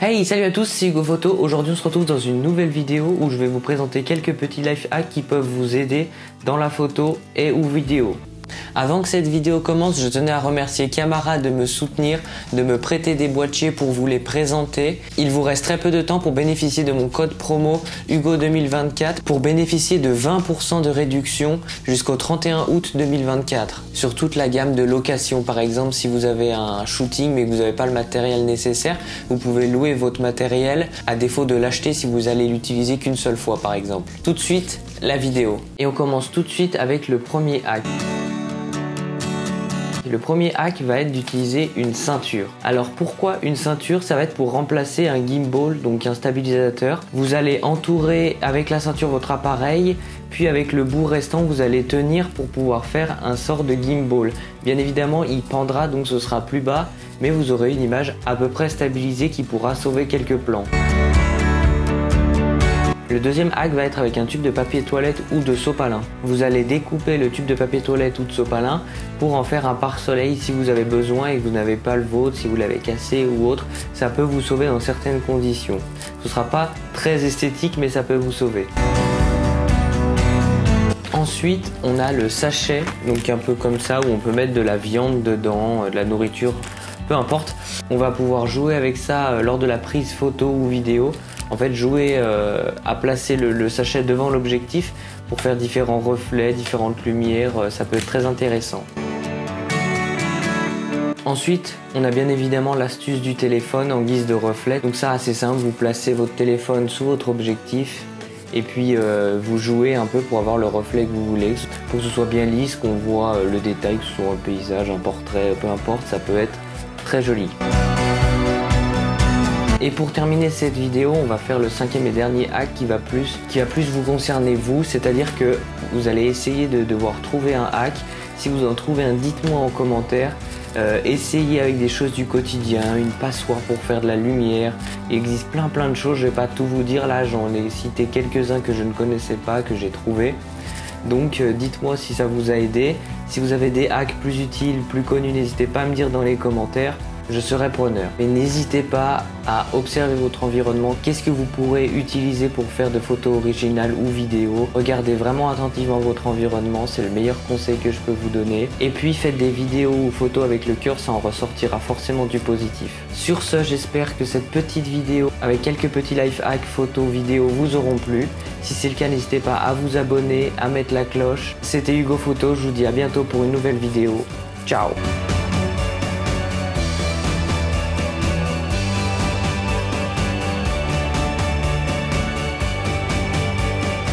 Hey, salut à tous, c'est Hugo Photo. Aujourd'hui on se retrouve dans une nouvelle vidéo où je vais vous présenter quelques petits life hacks qui peuvent vous aider dans la photo et ou vidéo. Avant que cette vidéo commence, je tenais à remercier Camara de me soutenir, de me prêter des boîtiers pour vous les présenter. Il vous reste très peu de temps pour bénéficier de mon code promo Hugo2024 pour bénéficier de 20% de réduction jusqu'au 31 août 2024 sur toute la gamme de location. Par exemple, si vous avez un shooting mais que vous n'avez pas le matériel nécessaire, vous pouvez louer votre matériel à défaut de l'acheter si vous allez l'utiliser qu'une seule fois par exemple. Tout de suite, la vidéo. Et on commence tout de suite avec le premier hack. Le premier hack va être d'utiliser une ceinture. Alors pourquoi une ceinture? Ça va être pour remplacer un gimbal, donc un stabilisateur. Vous allez entourer avec la ceinture votre appareil, puis avec le bout restant vous allez tenir pour pouvoir faire un sort de gimbal. Bien évidemment il pendra donc ce sera plus bas, mais vous aurez une image à peu près stabilisée qui pourra sauver quelques plans. Le deuxième hack va être avec un tube de papier toilette ou de sopalin. Vous allez découper le tube de papier toilette ou de sopalin pour en faire un pare-soleil si vous avez besoin et que vous n'avez pas le vôtre, si vous l'avez cassé ou autre. Ça peut vous sauver dans certaines conditions. Ce ne sera pas très esthétique mais ça peut vous sauver. Ensuite, on a le sachet, donc un peu comme ça, où on peut mettre de la viande dedans, de la nourriture, peu importe. On va pouvoir jouer avec ça lors de la prise photo ou vidéo. En fait, jouer à placer le sachet devant l'objectif pour faire différents reflets, différentes lumières, ça peut être très intéressant. Ensuite, on a bien évidemment l'astuce du téléphone en guise de reflet. Donc ça, assez simple, vous placez votre téléphone sous votre objectif et puis vous jouez un peu pour avoir le reflet que vous voulez. Pour que ce soit bien lisse, qu'on voit le détail, que ce soit un paysage, un portrait, peu importe, ça peut être très joli. Et pour terminer cette vidéo, on va faire le cinquième et dernier hack qui va plus vous concerner vous, c'est-à-dire que vous allez essayer de devoir trouver un hack. Si vous en trouvez un, dites-moi en commentaire. Essayez avec des choses du quotidien, une passoire pour faire de la lumière. Il existe plein de choses, je ne vais pas tout vous dire là, j'en ai cité quelques-uns que je ne connaissais pas, que j'ai trouvé. Donc dites-moi si ça vous a aidé. Si vous avez des hacks plus utiles, plus connus, n'hésitez pas à me dire dans les commentaires. Je serai preneur. Mais n'hésitez pas à observer votre environnement. Qu'est-ce que vous pourrez utiliser pour faire de photos originales ou vidéos? Regardez vraiment attentivement votre environnement, c'est le meilleur conseil que je peux vous donner. Et puis faites des vidéos ou photos avec le cœur, ça en ressortira forcément du positif. Sur ce, j'espère que cette petite vidéo avec quelques petits life hacks, photos, vidéos vous auront plu. Si c'est le cas, n'hésitez pas à vous abonner, à mettre la cloche. C'était Hugo Photo, je vous dis à bientôt pour une nouvelle vidéo. Ciao!